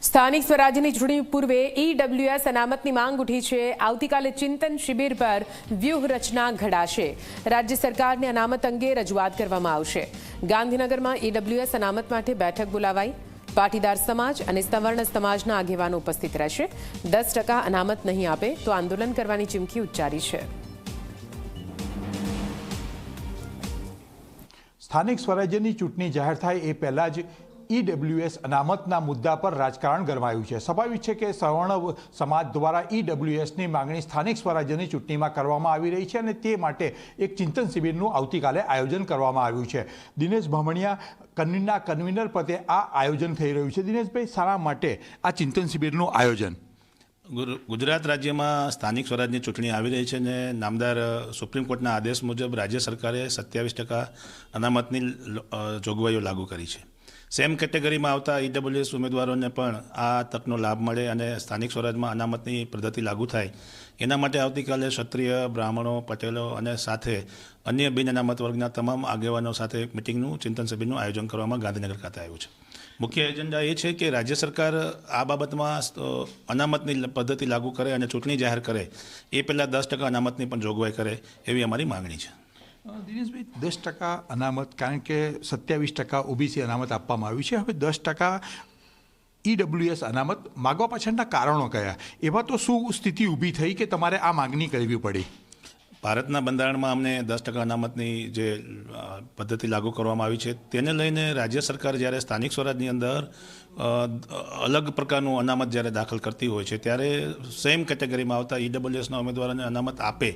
સ્થાનિક સ્વરાજ્યની ચૂંટણી પૂર્વે ઈડબ્લ્યુએસ અનામતની માંગ ઉઠી છે। આવતીકાલે ચિંતન શિબિર પર વ્યૂહરચના ઘડાશે। રાજ્ય સરકારને અનામત અંગે રજૂઆત કરવામાં આવશે। ગાંધીનગરમાં ઈડબ્લ્યુએસ અનામત માટે બેઠક બોલાવાઈ। પાટીદાર સમાજ અને સવર્ણ સમાજના આગેવાનો ઉપસ્થિત રહેશે। 10% અનામત નહીં આપે તો આંદોલન કરવાની ચીમકી ઉચ્ચારી છે। સ્થાનિક સ્વરાજ્યની ચૂંટણી જાહેર થાય એ પહેલા જ ઈડબ્લ્યુએસ અનામતના મુદ્દા પર રાજકારણ ગરમાયું છે। સ્વાભાવિક છે કે સવર્ણ સમાજ દ્વારા ઈડબ્લ્યુએસની માંગણી સ્થાનિક સ્વરાજ્યની ચૂંટણીમાં કરવામાં આવી રહી છે અને તે માટે એક ચિંતન શિબિરનું આવતીકાલે આયોજન કરવામાં આવ્યું છે। દિનેશ બામણિયા કન્વીનર પદે આ આયોજન થઈ રહ્યું છે। દિનેશભાઈ, શાના માટે આ ચિંતન શિબિરનું આયોજન? ગુજરાત રાજ્યમાં સ્થાનિક સ્વરાજની ચૂંટણી આવી રહી છે અને નામદાર સુપ્રીમ કોર્ટના આદેશ મુજબ રાજ્ય સરકારે 27% અનામતની જોગવાઈઓ લાગુ કરી છે। સેમ કેટેગરીમાં આવતા ઈડબ્લ્યુએસ ઉમેદવારોને પણ આ તકનો લાભ મળે અને સ્થાનિક સ્વરાજમાં અનામતની પદ્ધતિ લાગુ થાય એના માટે આવતીકાલે ક્ષત્રિય, બ્રાહ્મણો, પટેલો અને સાથે અન્ય બિન અનામત વર્ગના તમામ આગેવાનો સાથે એક મિટિંગનું ચિંતન શિબિરનું આયોજન કરવામાં ગાંધીનગર ખાતે આવ્યું છે। મુખ્ય એજન્ડા એ છે કે રાજ્ય સરકાર આ બાબતમાં અનામતની પદ્ધતિ લાગુ કરે અને ચૂંટણી જાહેર કરે એ પહેલાં 10% અનામતની પણ જોગવાઈ કરે એવી અમારી માગણી છે। દિનેશભાઈ, 10% અનામત, કારણ કે 27% ઓબીસી અનામત આપવામાં આવ્યું છે, હવે 10% ઈડબ્લ્યુએસ અનામત માગવા પાછળના કારણો કયા? એવા તો શું સ્થિતિ ઊભી થઈ કે તમારે આ માગણી કરવી પડી? ભારતના બંધારણમાં અમને 10% અનામતની જે પદ્ધતિ લાગુ કરવામાં આવી છે તેને લઈને રાજ્ય સરકાર જ્યારે સ્થાનિક સ્વરાજની અંદર અલગ પ્રકારનું અનામત જ્યારે દાખલ કરતી હોય છે ત્યારે સેમ કેટેગરીમાં આવતા ઈડબ્લ્યુએસના ઉમેદવારોને અનામત આપે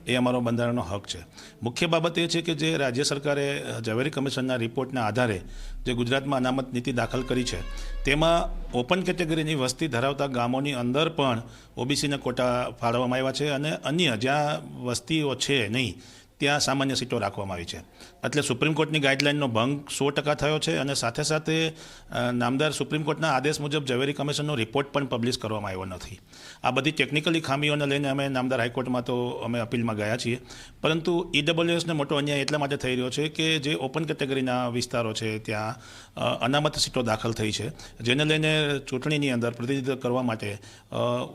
એ અમારો બંધારણનો હક છે। મુખ્ય બાબત એ છે કે જે રાજ્ય સરકારે ઝવેરી કમિશનના રિપોર્ટના આધારે જે ગુજરાતમાં અનામત નીતિ દાખલ કરી છે તેમાં ઓપન કેટેગરીની વસ્તી ધરાવતા ગામોની અંદર પણ ઓબીસીને કોટા ફાળવવામાં આવ્યા છે અને અન્ય જ્યાં વસ્તીઓ છે નહીં ત્યાં સામાન્ય સીટો રાખવામાં આવી છે। એટલે સુપ્રીમ કોર્ટની ગાઈડલાઇનનો ભંગ 100% થયો છે અને સાથે સાથે નામદાર સુપ્રીમ કોર્ટના આદેશ મુજબ ઝવેરી કમિશનનો રિપોર્ટ પણ પબ્લિશ કરવામાં આવ્યો નથી। આ બધી ટેકનિકલી ખામીઓને લઈને અમે નામદાર હાઈકોર્ટમાં તો અમે અપીલમાં ગયા છીએ, પરંતુ ઈડબ્લ્યુએસને મોટો અન્યાય એટલા માટે થઈ રહ્યો છે કે જે ઓપન કેટેગરીના વિસ્તારો છે ત્યાં અનામત સીટો દાખલ થઈ છે, જેને લઈને ચૂંટણીની અંદર પ્રતિનિધિત્વ કરવા માટે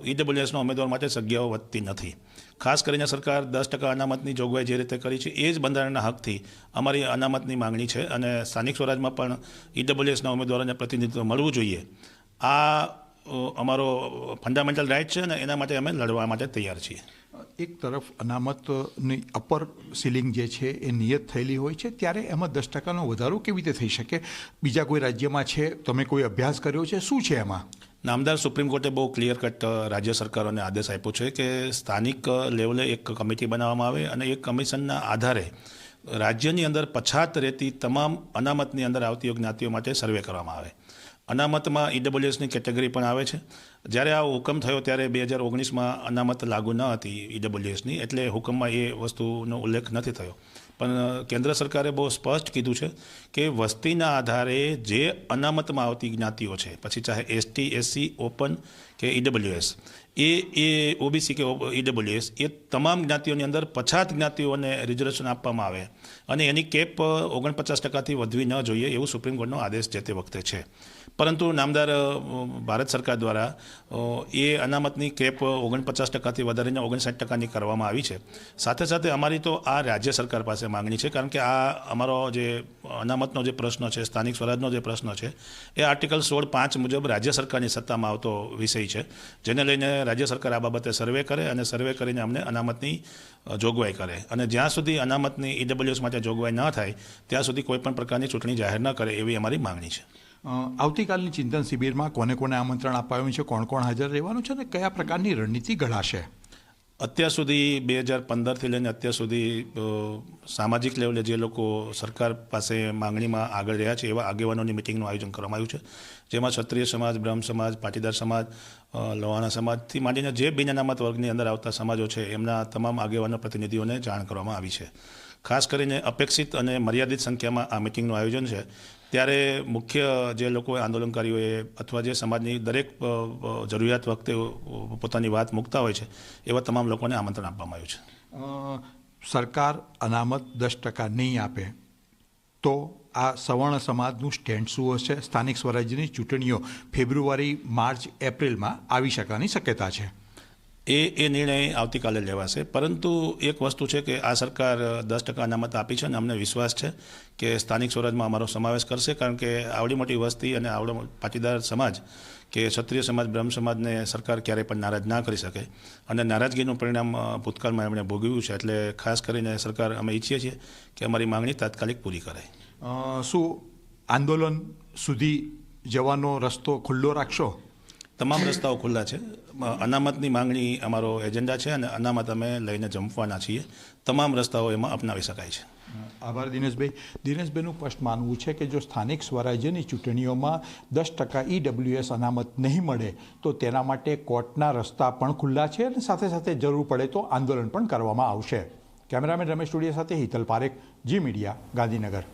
ઈડબ્લ્યુએસના ઉમેદવાર માટે જગ્યાઓ વધતી નથી। ખાસ કરીને સરકાર 10% અનામતની જોગવાઈ જે રીતે કરી છે એ જ બંધારણના હકથી અમારી અનામતની માંગણી છે અને સ્થાનિક સ્વરાજમાં પણ ઈડબ્લ્યુએસના ઉમેદવારોને પ્રતિનિધિત્વ મળવું જોઈએ। આ અમારો ફંડામેન્ટલ રાઇટ છે અને એના માટે અમે લડવા માટે તૈયાર છીએ। એક તરફ અનામતની અપર સીલિંગ જે છે એ નિયત થયેલી હોય છે, ત્યારે એમાં 10%નો વધારો કેવી રીતે થઈ શકે? બીજા કોઈ રાજ્યમાં છે? તમે કોઈ અભ્યાસ કર્યો છે? શું છે એમાં? નામદાર સુપ્રીમ કોર્ટે બહુ ક્લિયર કટ રાજ્ય સરકારોને આદેશ આપ્યો છે કે સ્થાનિક લેવલે એક કમિટી બનાવવામાં આવે અને એક કમિશનના આધારે રાજ્યની અંદર પછાત રહેતી તમામ અનામતની અંદર આવતી જ્ઞાતિઓ માટે સર્વે કરવામાં આવે। અનામતમાં ઈડબ્લ્યુએસની કેટેગરી પણ આવે છે। જ્યારે આ હુકમ થયો ત્યારે 2019માં અનામત લાગુ ન હતી ઈડબ્લ્યુએસની, એટલે હુકમમાં એ વસ્તુનો ઉલ્લેખ નથી થયો, પણ કેન્દ્ર સરકારે બહુ સ્પષ્ટ કીધું છે કે વસ્તીના આધારે જે અનામતમાં આવતી જ્ઞાતિઓ છે, પછી ચાહે એસટી, એસસી, ઓપન કે ઈડબ્લ્યુએસ, એ ઓબીસી કે ઈડબ્લ્યુએસ, એ તમામ જ્ઞાતિઓની અંદર પછાત જ્ઞાતિઓને રિઝર્વેશન આપવામાં આવે અને એની કેપ 49%થી વધવી ન જોઈએ એવું સુપ્રીમ કોર્ટનો આદેશ જે તે વખતે છે। પરંતુ નામદાર ભારત સરકાર દ્વારા એ અનામતની કેપ 49%થી વધારીને 59%ની કરવામાં આવી છે। સાથે સાથે અમારી તો આ રાજ્ય સરકાર પાસે માગણી છે, કારણ કે આ અમારો જે અનામતનો જે પ્રશ્ન છે, સ્થાનિક સ્વરાજનો જે પ્રશ્ન છે, એ આર્ટિકલ 16(5) મુજબ રાજ્ય સરકારની સત્તામાં આવતો વિષય છે, જેને લઈને રાજ્ય સરકાર આ બાબતે સર્વે કરે અને સર્વે કરીને અમને અનામતની જોગવાઈ કરે અને જ્યાં સુધી અનામતની ઈડબ્લ્યુએસ માટે જોગવાઈ ન થાય ત્યાં સુધી કોઈપણ પ્રકારની ચૂંટણી જાહેર ન કરે એવી અમારી માગણી છે। આવતીકાલની ચિંતન શિબિરમાં કોને કોને આમંત્રણ અપાયું છે, કોણ કોણ હાજર રહેવાનું છે અને કયા પ્રકારની રણનીતિ ઘડાશે? અત્યાર સુધી 2015થી લઈને અત્યાર સુધી સામાજિક લેવલે જે લોકો સરકાર પાસે માંગણીમાં આગળ રહ્યા છે એવા આગેવાનોની મિટિંગનું આયોજન કરવામાં આવ્યું છે, જેમાં ક્ષત્રિય સમાજ, બ્રહ્મ સમાજ, પાટીદાર સમાજ, લોહાણા સમાજથી માંડીને જે બિન અનામત વર્ગની અંદર આવતા સમાજો છે એમના તમામ આગેવાનો પ્રતિનિધિઓને જાણ કરવામાં આવી છે। ખાસ કરીને અપેક્ષિત અને મર્યાદિત સંખ્યામાં આ મિટિંગનું આયોજન છે, ત્યારે મુખ્ય જે લોકોએ આંદોલનકારીઓએ અથવા જે સમાજની દરેક જરૂરિયાત વખતે પોતાની વાત મૂકતા હોય છે એવા તમામ લોકોને આમંત્રણ આપવામાં આવ્યું છે। સરકાર અનામત 10% નહીં આપે તો આ સવર્ણ સમાજનું સ્ટેન્ડ શું હશે? સ્થાનિક સ્વરાજ્યની ચૂંટણીઓ ફેબ્રુઆરી, માર્ચ, એપ્રિલમાં આવી શકવાની શક્યતા છે. એ નિર્ણય આવતીકાલે લેવાશે. પરંતુ એક વસ્તુ છે કે આ સરકાર 10% અનામત આપી છે અને અમને વિશ્વાસ છે કે સ્થાનિક સ્વરાજમાં અમારો સમાવેશ કરશે, કારણ કે આવડી મોટી વસ્તી અને આવડો પાટીદાર સમાજ કે ક્ષત્રિય સમાજ, બ્રહ્મ સમાજને સરકાર ક્યારેય પણ નારાજ ના કરી શકે અને નારાજગીનું પરિણામ ભૂતકાળમાં એમણે ભોગવ્યું છે. એટલે ખાસ કરીને સરકાર અમે ઈચ્છીએ છીએ કે અમારી માંગણી તાત્કાલિક પૂરી કરે. શું આંદોલન સુધી જવાનો રસ્તો ખુલ્લો રાખશો? તમામ રસ્તાઓ ખુલ્લા છે. અનામતની માંગણી અમારો એજન્ડા છે અને અનામત અમે લઈને જંપવાના છીએ. તમામ રસ્તાઓ એમાં અપનાવી શકાય છે. આભાર દિનેશભાઈ. દિનેશભાઈનું સ્પષ્ટ માનવું છે કે જો સ્થાનિક સ્વરાજ્યની ચૂંટણીઓમાં 10% EWS અનામત નહીં મળે તો તેના માટે કોર્ટના રસ્તા પણ ખુલ્લા છે અને સાથે સાથે જરૂર પડે તો આંદોલન પણ કરવામાં આવશે. કેમેરામેન રમેશ ટોડિયા સાથે હિતલ પારેખ, જી મીડિયા, ગાંધીનગર.